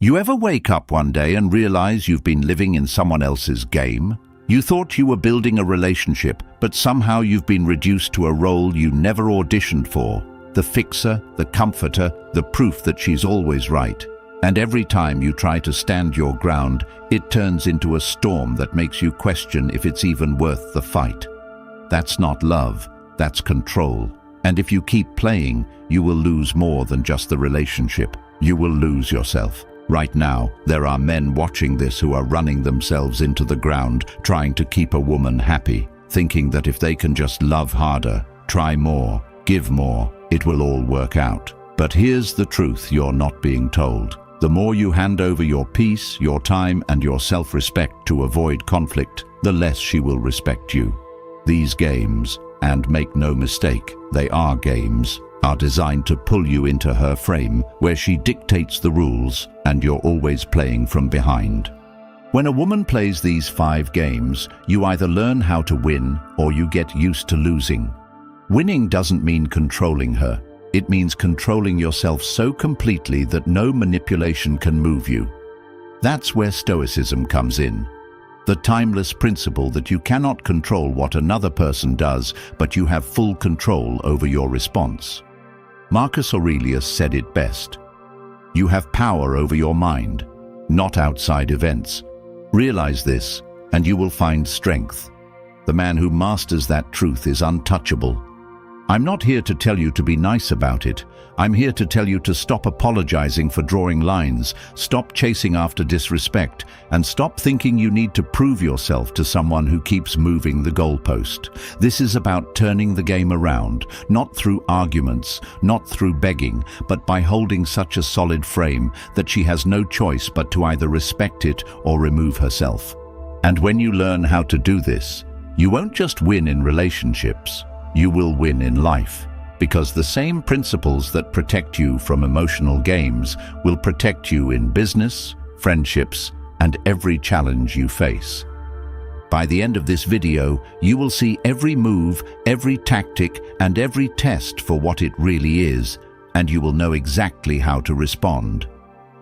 You ever wake up one day and realize you've been living in someone else's game? You thought you were building a relationship, but somehow you've been reduced to a role you never auditioned for. The fixer, the comforter, the proof that she's always right. And every time you try to stand your ground, it turns into a storm that makes you question if it's even worth the fight. That's not love, that's control. And if you keep playing, you will lose more than just the relationship. You will lose yourself. Right now, there are men watching this who are running themselves into the ground, trying to keep a woman happy, thinking that if they can just love harder, try more, give more, it will all work out. But here's the truth you're not being told. The more you hand over your peace, your time, and your self-respect to avoid conflict, the less she will respect you. These games, and make no mistake, they are games, are designed to pull you into her frame, where she dictates the rules, and you're always playing from behind. When a woman plays these 5 games, you either learn how to win, or you get used to losing. Winning doesn't mean controlling her. It means controlling yourself so completely that no manipulation can move you. That's where Stoicism comes in. The timeless principle that you cannot control what another person does, but you have full control over your response. Marcus Aurelius said it best. You have power over your mind, not outside events. Realize this, and you will find strength. The man who masters that truth is untouchable. I'm not here to tell you to be nice about it. I'm here to tell you to stop apologizing for drawing lines, stop chasing after disrespect, and stop thinking you need to prove yourself to someone who keeps moving the goalpost. This is about turning the game around, not through arguments, not through begging, but by holding such a solid frame that she has no choice but to either respect it or remove herself. And when you learn how to do this, you won't just win in relationships, you will win in life. Because the same principles that protect you from emotional games will protect you in business, friendships, and every challenge you face. By the end of this video, you will see every move, every tactic, and every test for what it really is, and you will know exactly how to respond.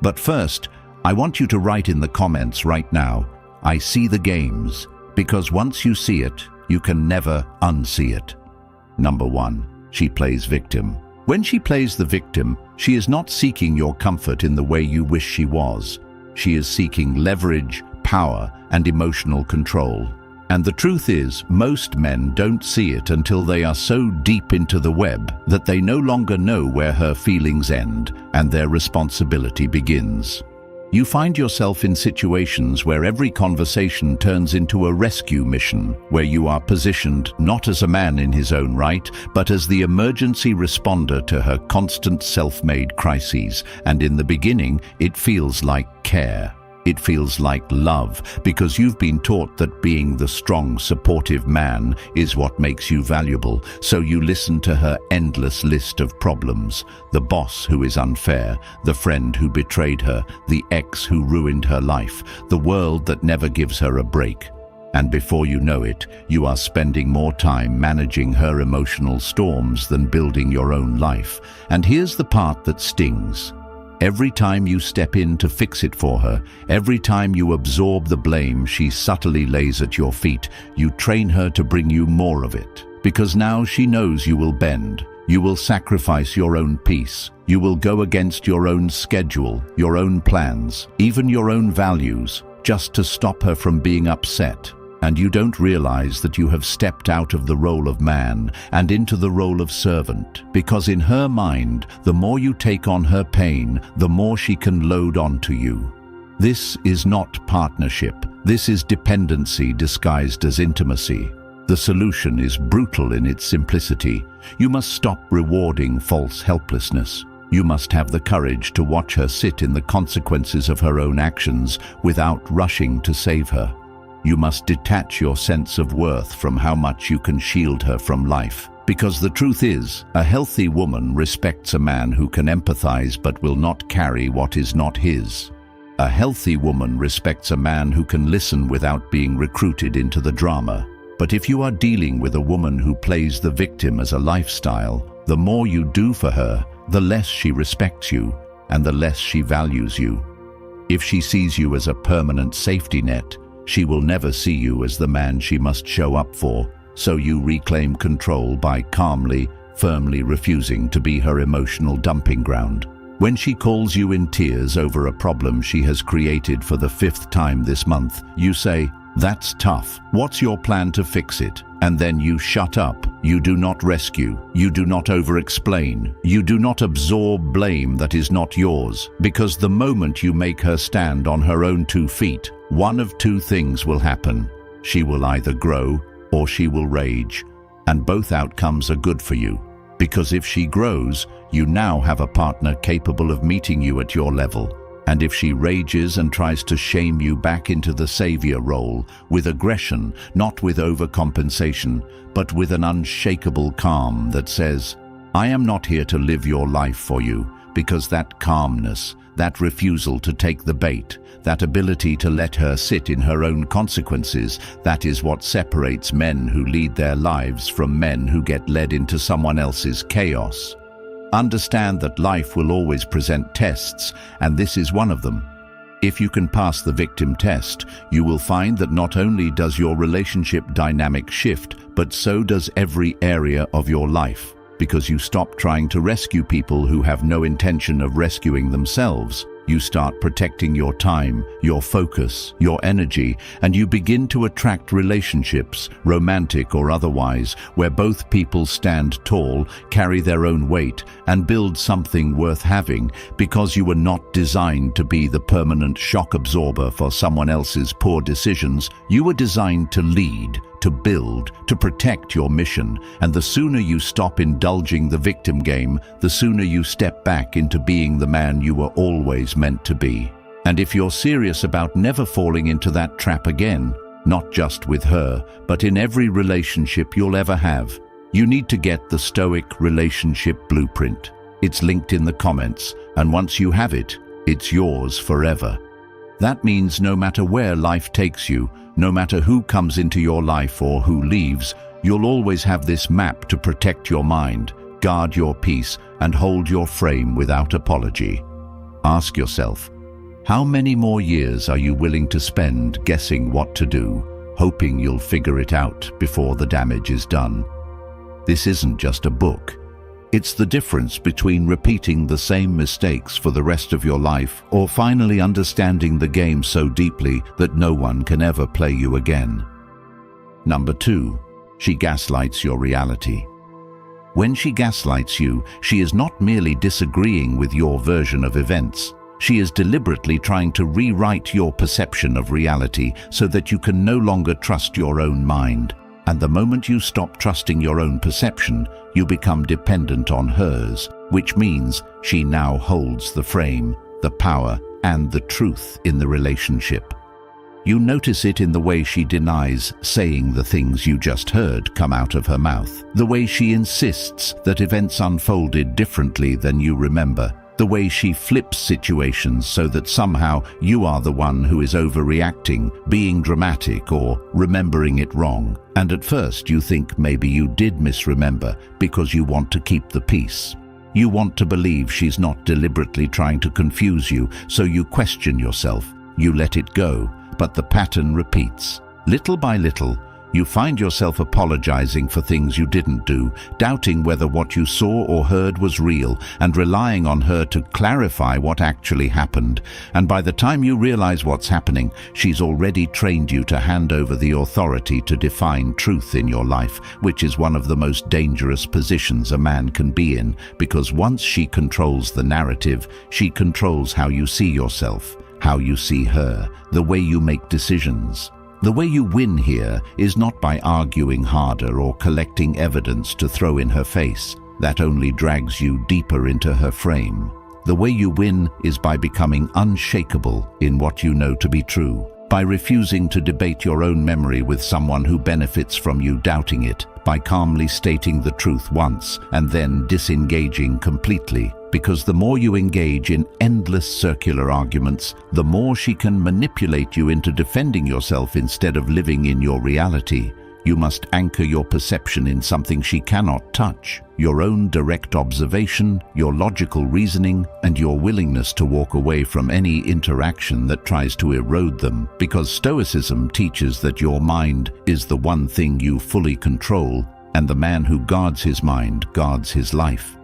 But first, I want you to write in the comments right now, "I see the games," because once you see it, you can never unsee it. Number 1. She plays victim. When she plays the victim, she is not seeking your comfort in the way you wish she was. She is seeking leverage, power, and emotional control. And the truth is, most men don't see it until they are so deep into the web that they no longer know where her feelings end and their responsibility begins. You find yourself in situations where every conversation turns into a rescue mission, where you are positioned not as a man in his own right, but as the emergency responder to her constant self-made crises. And in the beginning, it feels like care. It feels like love, because you've been taught that being the strong, supportive man is what makes you valuable. So you listen to her endless list of problems. The boss who is unfair, the friend who betrayed her, the ex who ruined her life, the world that never gives her a break. And before you know it, you are spending more time managing her emotional storms than building your own life. And here's the part that stings. Every time you step in to fix it for her, every time you absorb the blame she subtly lays at your feet, you train her to bring you more of it. Because now she knows you will bend, you will sacrifice your own peace, you will go against your own schedule, your own plans, even your own values, just to stop her from being upset. And you don't realize that you have stepped out of the role of man and into the role of servant, because in her mind, the more you take on her pain, the more she can load onto you. This is not partnership. This is dependency disguised as intimacy. The solution is brutal in its simplicity. You must stop rewarding false helplessness. You must have the courage to watch her sit in the consequences of her own actions without rushing to save her. You must detach your sense of worth from how much you can shield her from life. Because the truth is, a healthy woman respects a man who can empathize but will not carry what is not his. A healthy woman respects a man who can listen without being recruited into the drama. But if you are dealing with a woman who plays the victim as a lifestyle, the more you do for her, the less she respects you and the less she values you. If she sees you as a permanent safety net, she will never see you as the man she must show up for, so you reclaim control by calmly, firmly refusing to be her emotional dumping ground. When she calls you in tears over a problem she has created for the 5th time this month, you say, "That's tough. What's your plan to fix it?" And then you shut up. You do not rescue. You do not over-explain. You do not absorb blame that is not yours. Because the moment you make her stand on her own 2 feet, one of 2 things will happen. She will either grow or she will rage. And both outcomes are good for you. Because if she grows, you now have a partner capable of meeting you at your level. And if she rages and tries to shame you back into the savior role, with aggression, not with overcompensation, but with an unshakable calm that says, "I am not here to live your life for you," because that calmness, that refusal to take the bait, that ability to let her sit in her own consequences, that is what separates men who lead their lives from men who get led into someone else's chaos. Understand that life will always present tests, and this is one of them. If you can pass the victim test, you will find that not only does your relationship dynamic shift, but so does every area of your life, because you stop trying to rescue people who have no intention of rescuing themselves. You start protecting your time, your focus, your energy, and you begin to attract relationships, romantic or otherwise, where both people stand tall, carry their own weight, and build something worth having, because you were not designed to be the permanent shock absorber for someone else's poor decisions. You were designed to lead, to build, to protect your mission, and the sooner you stop indulging the victim game, the sooner you step back into being the man you were always meant to be. And if you're serious about never falling into that trap again, not just with her, but in every relationship you'll ever have, you need to get the Stoic Relationship Blueprint. It's linked in the comments, and once you have it, it's yours forever. That means no matter where life takes you, no matter who comes into your life or who leaves, you'll always have this map to protect your mind, guard your peace, and hold your frame without apology. Ask yourself, how many more years are you willing to spend guessing what to do, hoping you'll figure it out before the damage is done? This isn't just a book. It's the difference between repeating the same mistakes for the rest of your life or finally understanding the game so deeply that no one can ever play you again. Number 2, she gaslights your reality. When she gaslights you, she is not merely disagreeing with your version of events. She is deliberately trying to rewrite your perception of reality so that you can no longer trust your own mind. And the moment you stop trusting your own perception, you become dependent on hers, which means she now holds the frame, the power, and the truth in the relationship. You notice it in the way she denies saying the things you just heard come out of her mouth, the way she insists that events unfolded differently than you remember, the way she flips situations so that somehow you are the one who is overreacting, being dramatic, or remembering it wrong. And at first you think maybe you did misremember because you want to keep the peace. You want to believe she's not deliberately trying to confuse you, so you question yourself. You let it go, but the pattern repeats. Little by little, you find yourself apologizing for things you didn't do, doubting whether what you saw or heard was real, and relying on her to clarify what actually happened. And by the time you realize what's happening, she's already trained you to hand over the authority to define truth in your life, which is one of the most dangerous positions a man can be in, because once she controls the narrative, she controls how you see yourself, how you see her, the way you make decisions. The way you win here is not by arguing harder or collecting evidence to throw in her face. That only drags you deeper into her frame. The way you win is by becoming unshakable in what you know to be true, by refusing to debate your own memory with someone who benefits from you doubting it, by calmly stating the truth once and then disengaging completely. Because the more you engage in endless circular arguments, the more she can manipulate you into defending yourself instead of living in your reality. You must anchor your perception in something she cannot touch, your own direct observation, your logical reasoning, and your willingness to walk away from any interaction that tries to erode them, because Stoicism teaches that your mind is the one thing you fully control, and the man who guards his mind guards his life.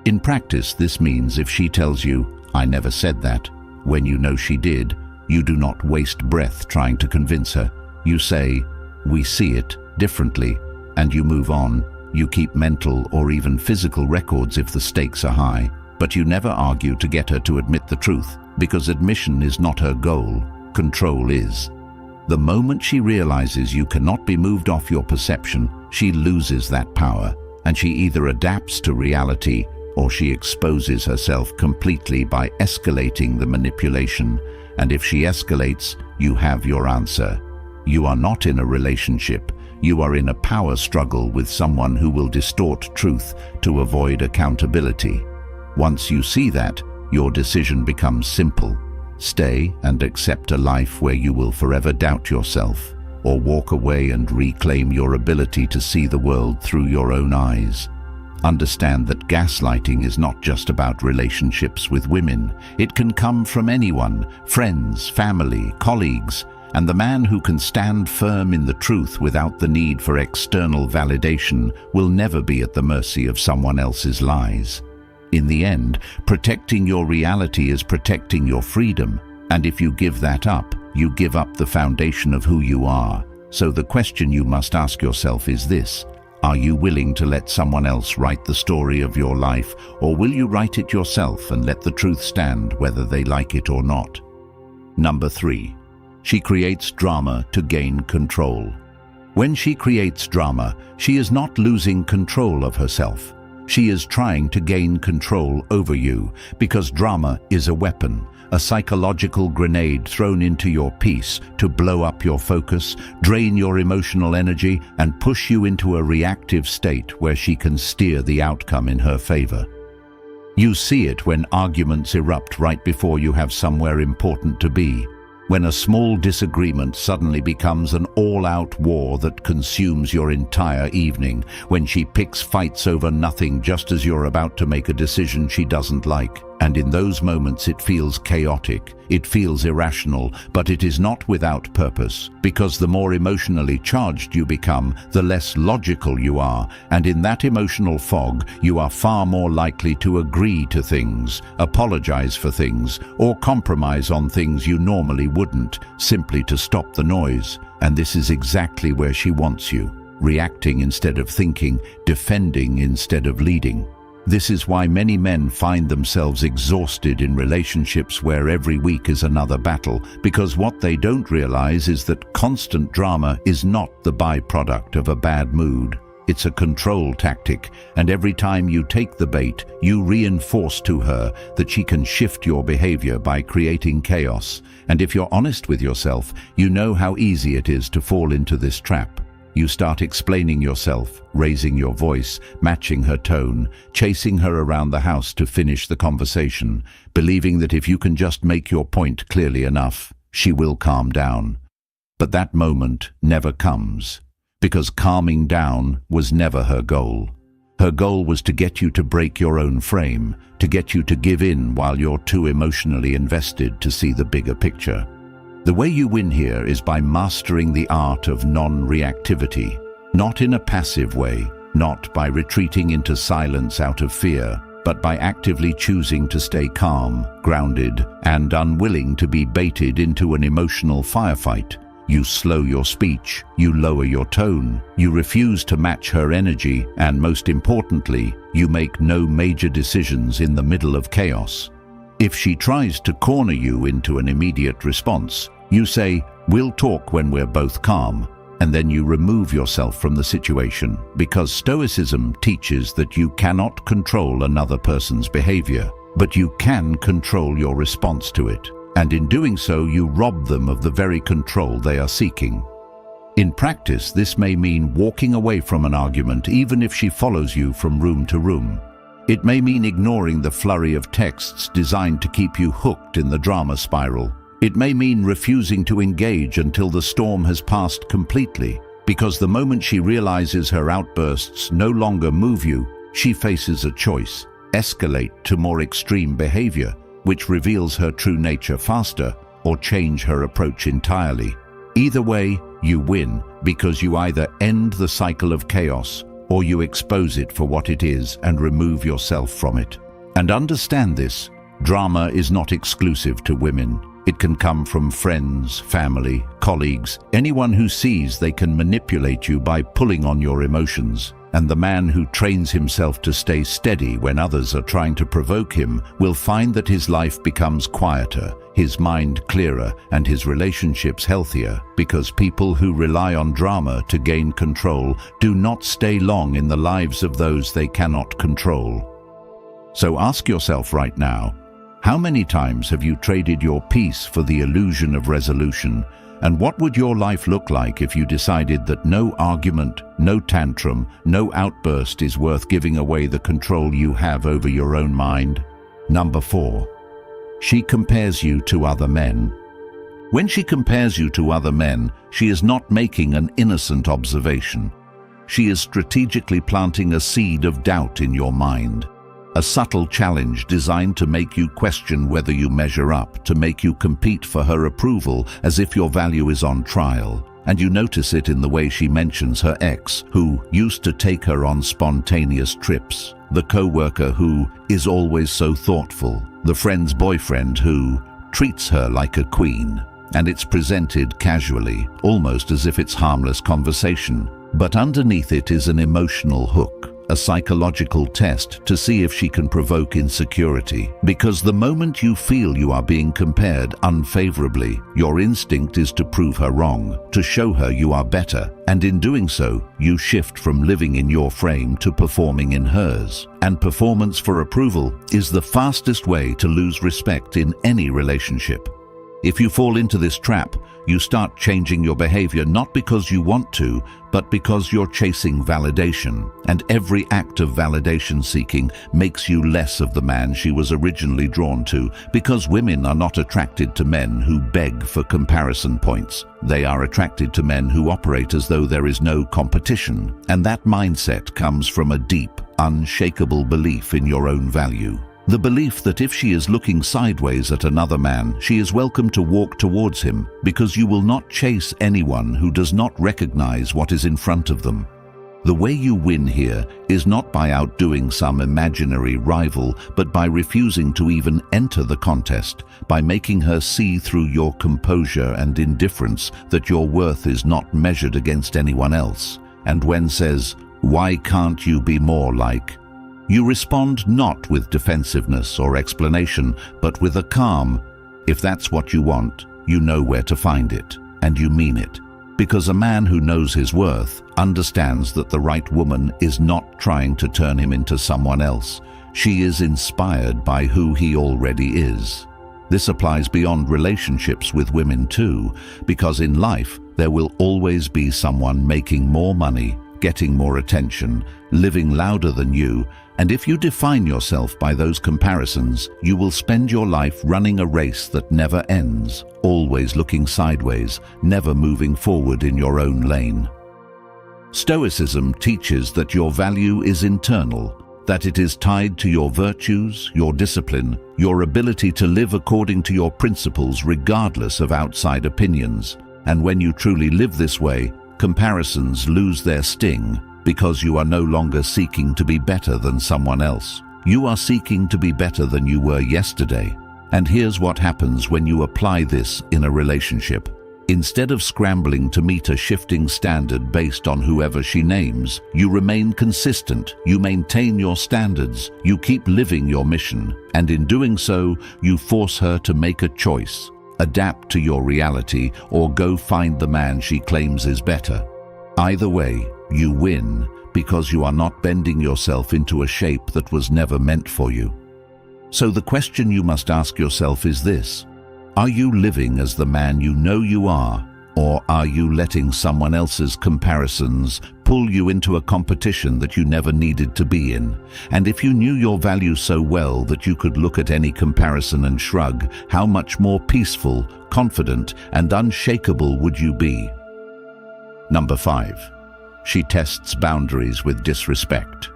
In practice, this means if she tells you, "I never said that," when you know she did, you do not waste breath trying to convince her. You say, "We see it differently," and you move on. You keep mental or even physical records if the stakes are high, but you never argue to get her to admit the truth, because admission is not her goal, control is. The moment she realizes you cannot be moved off your perception, she loses that power, and she either adapts to reality or she exposes herself completely by escalating the manipulation, and if she escalates, you have your answer. You are not in a relationship, you are in a power struggle with someone who will distort truth to avoid accountability. Once you see that, your decision becomes simple. Stay and accept a life where you will forever doubt yourself, or walk away and reclaim your ability to see the world through your own eyes. Understand that gaslighting is not just about relationships with women. It can come from anyone, friends, family, colleagues, and the man who can stand firm in the truth without the need for external validation will never be at the mercy of someone else's lies. In the end, protecting your reality is protecting your freedom, and if you give that up, you give up the foundation of who you are. So the question you must ask yourself is this: are you willing to let someone else write the story of your life, or will you write it yourself and let the truth stand whether they like it or not? Number 3. She creates drama to gain control. When she creates drama, she is not losing control of herself. She is trying to gain control over you, because drama is a weapon, a psychological grenade thrown into your peace to blow up your focus, drain your emotional energy, and push you into a reactive state where she can steer the outcome in her favor. You see it when arguments erupt right before you have somewhere important to be, when a small disagreement suddenly becomes an all-out war that consumes your entire evening, when she picks fights over nothing just as you're about to make a decision she doesn't like. And in those moments it feels chaotic, it feels irrational, but it is not without purpose, because the more emotionally charged you become, the less logical you are, and in that emotional fog, you are far more likely to agree to things, apologize for things, or compromise on things you normally wouldn't, simply to stop the noise. And this is exactly where she wants you, reacting instead of thinking, defending instead of leading. This is why many men find themselves exhausted in relationships where every week is another battle, because what they don't realize is that constant drama is not the byproduct of a bad mood. It's a control tactic, and every time you take the bait, you reinforce to her that she can shift your behavior by creating chaos. And if you're honest with yourself, you know how easy it is to fall into this trap. You start explaining yourself, raising your voice, matching her tone, chasing her around the house to finish the conversation, believing that if you can just make your point clearly enough, she will calm down. But that moment never comes, because calming down was never her goal. Her goal was to get you to break your own frame, to get you to give in while you're too emotionally invested to see the bigger picture. The way you win here is by mastering the art of non-reactivity, not in a passive way, not by retreating into silence out of fear, but by actively choosing to stay calm, grounded, and unwilling to be baited into an emotional firefight. You slow your speech, you lower your tone, you refuse to match her energy, and most importantly, you make no major decisions in the middle of chaos. If she tries to corner you into an immediate response, you say, "We'll talk when we're both calm," and then you remove yourself from the situation, because Stoicism teaches that you cannot control another person's behavior, but you can control your response to it, and in doing so you rob them of the very control they are seeking. In practice, this may mean walking away from an argument even if she follows you from room to room. It may mean ignoring the flurry of texts designed to keep you hooked in the drama spiral. It may mean refusing to engage until the storm has passed completely, Because the moment she realizes her outbursts no longer move you, she faces a choice: escalate to more extreme behavior, which reveals her true nature faster, or change her approach entirely. Either way, you win, because you either end the cycle of chaos or you expose it for what it is and remove yourself from it. And understand this: drama is not exclusive to women. It can come from friends, family, colleagues, anyone who sees they can manipulate you by pulling on your emotions. And the man who trains himself to stay steady when others are trying to provoke him will find that his life becomes quieter, his mind clearer, and his relationships healthier, because people who rely on drama to gain control do not stay long in the lives of those they cannot control. So ask yourself right now, how many times have you traded your peace for the illusion of resolution? And what would your life look like if you decided that no argument, no tantrum, no outburst is worth giving away the control you have over your own mind? Number 4. She compares you to other men. When she compares you to other men, she is not making an innocent observation. She is strategically planting a seed of doubt in your mind. A subtle challenge designed to make you question whether you measure up, to make you compete for her approval as if your value is on trial. And you notice it in the way she mentions her ex, who used to take her on spontaneous trips, the co-worker who is always so thoughtful, the friend's boyfriend who treats her like a queen. And it's presented casually, almost as if it's harmless conversation. But underneath it is an emotional hook, a psychological test to see if she can provoke insecurity. Because the moment you feel you are being compared unfavorably, your instinct is to prove her wrong, to show her you are better, and in doing so, you shift from living in your frame to performing in hers. And performance for approval is the fastest way to lose respect in any relationship. If you fall into this trap, you start changing your behavior not because you want to, but because you're chasing validation. And every act of validation seeking makes you less of the man she was originally drawn to, because women are not attracted to men who beg for comparison points. They are attracted to men who operate as though there is no competition. And that mindset comes from a deep, unshakable belief in your own value. The belief that if she is looking sideways at another man, she is welcome to walk towards him, because you will not chase anyone who does not recognize what is in front of them. The way you win here is not by outdoing some imaginary rival, but by refusing to even enter the contest, by making her see through your composure and indifference that your worth is not measured against anyone else. And when says, "Why can't you be more like?" you respond not with defensiveness or explanation, but with a calm, "If that's what you want, you know where to find it, and you mean it." Because a man who knows his worth understands that the right woman is not trying to turn him into someone else. She is inspired by who he already is. This applies beyond relationships with women too, because in life there will always be someone making more money, getting more attention, living louder than you, and if you define yourself by those comparisons, you will spend your life running a race that never ends, always looking sideways, never moving forward in your own lane. Stoicism teaches that your value is internal, that it is tied to your virtues, your discipline, your ability to live according to your principles regardless of outside opinions. And when you truly live this way, comparisons lose their sting, because you are no longer seeking to be better than someone else. You are seeking to be better than you were yesterday. And here's what happens when you apply this in a relationship. Instead of scrambling to meet a shifting standard based on whoever she names, you remain consistent, you maintain your standards, you keep living your mission, and in doing so, you force her to make a choice, adapt to your reality, or go find the man she claims is better. Either way, you win, because you are not bending yourself into a shape that was never meant for you. So the question you must ask yourself is this: are you living as the man you know you are, or are you letting someone else's comparisons pull you into a competition that you never needed to be in? And if you knew your value so well that you could look at any comparison and shrug, how much more peaceful, confident, and unshakable would you be? Number 5. She tests boundaries with disrespect.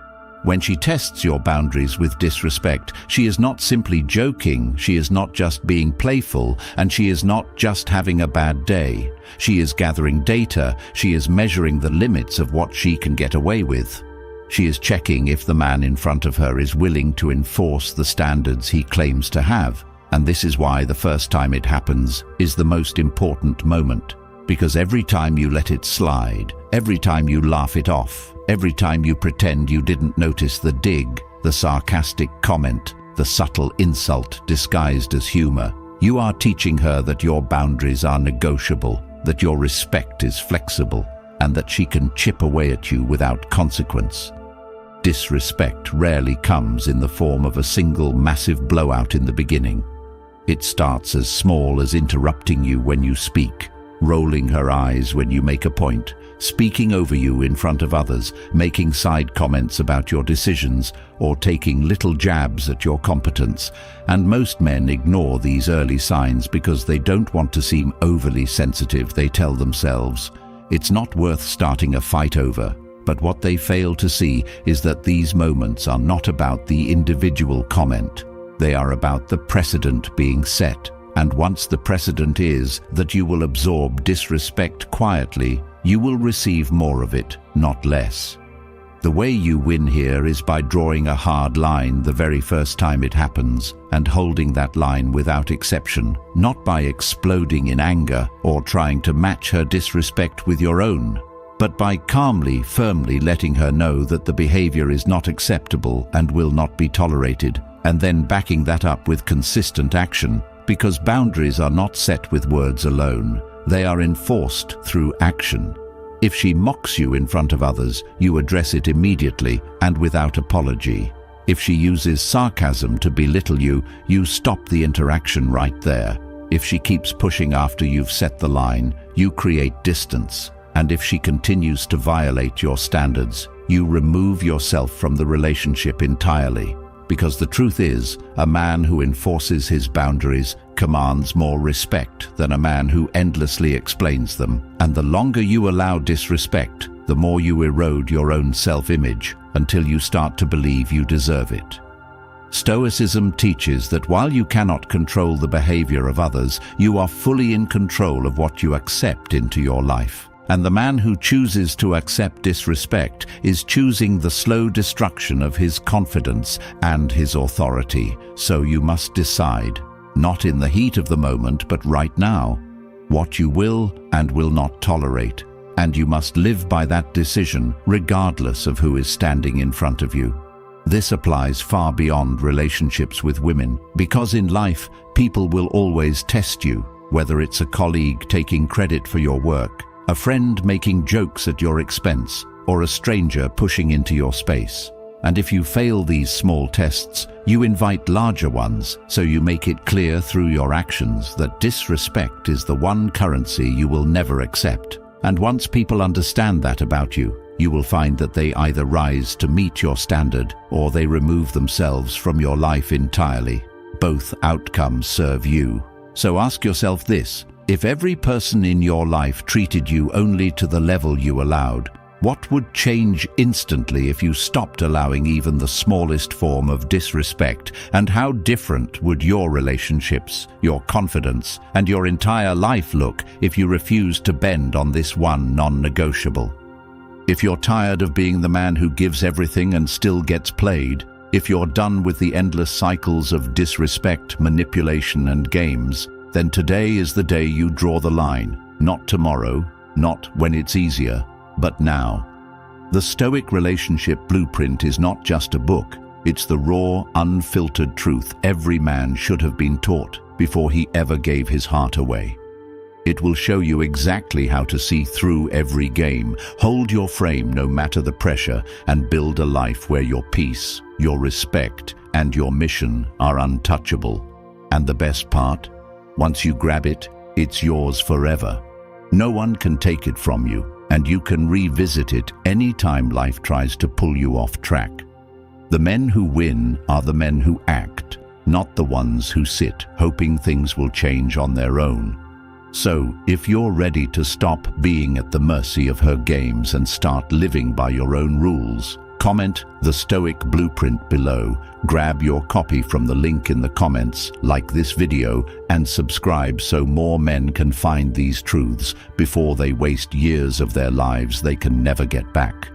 When she tests your boundaries with disrespect, she is not simply joking, she is not just being playful, and she is not just having a bad day. She is gathering data, she is measuring the limits of what she can get away with. She is checking if the man in front of her is willing to enforce the standards he claims to have. And this is why the first time it happens is the most important moment. Because every time you let it slide, every time you laugh it off, every time you pretend you didn't notice the dig, the sarcastic comment, the subtle insult disguised as humor, you are teaching her that your boundaries are negotiable, that your respect is flexible, and that she can chip away at you without consequence. Disrespect rarely comes in the form of a single massive blowout in the beginning. It starts as small as interrupting you when you speak, rolling her eyes when you make a point, speaking over you in front of others, making side comments about your decisions, or taking little jabs at your competence. And most men ignore these early signs because they don't want to seem overly sensitive. They tell themselves, it's not worth starting a fight over. But what they fail to see is that these moments are not about the individual comment. They are about the precedent being set. And once the precedent is that you will absorb disrespect quietly, you will receive more of it, not less. The way you win here is by drawing a hard line the very first time it happens and holding that line without exception, not by exploding in anger or trying to match her disrespect with your own, but by calmly, firmly letting her know that the behavior is not acceptable and will not be tolerated, and then backing that up with consistent action. Because boundaries are not set with words alone, they are enforced through action. If she mocks you in front of others, you address it immediately and without apology. If she uses sarcasm to belittle you, you stop the interaction right there. If she keeps pushing after you've set the line, you create distance. And if she continues to violate your standards, you remove yourself from the relationship entirely. Because the truth is, a man who enforces his boundaries commands more respect than a man who endlessly explains them. And the longer you allow disrespect, the more you erode your own self-image until you start to believe you deserve it. Stoicism teaches that while you cannot control the behavior of others, you are fully in control of what you accept into your life. And the man who chooses to accept disrespect is choosing the slow destruction of his confidence and his authority. So you must decide, not in the heat of the moment, but right now, what you will and will not tolerate. And you must live by that decision, regardless of who is standing in front of you. This applies far beyond relationships with women, because in life, people will always test you, whether it's a colleague taking credit for your work, a friend making jokes at your expense, or a stranger pushing into your space. And if you fail these small tests, you invite larger ones, so you make it clear through your actions that disrespect is the one currency you will never accept. And once people understand that about you, you will find that they either rise to meet your standard or they remove themselves from your life entirely. Both outcomes serve you. So ask yourself this: if every person in your life treated you only to the level you allowed, what would change instantly if you stopped allowing even the smallest form of disrespect? And how different would your relationships, your confidence, and your entire life look if you refused to bend on this one non-negotiable? If you're tired of being the man who gives everything and still gets played, if you're done with the endless cycles of disrespect, manipulation, and games, then today is the day you draw the line. Not tomorrow, not when it's easier, but now. The Stoic relationship blueprint is not just a book. It's the raw, unfiltered truth every man should have been taught before he ever gave his heart away. It will show you exactly how to see through every game, hold your frame no matter the pressure, and build a life where your peace, your respect, and your mission are untouchable. And the best part? Once you grab it, it's yours forever. No one can take it from you, and you can revisit it anytime life tries to pull you off track. The men who win are the men who act, not the ones who sit, hoping things will change on their own. So, if you're ready to stop being at the mercy of her games and start living by your own rules, comment the Stoic Blueprint below, grab your copy from the link in the comments, like this video, and subscribe so more men can find these truths before they waste years of their lives they can never get back.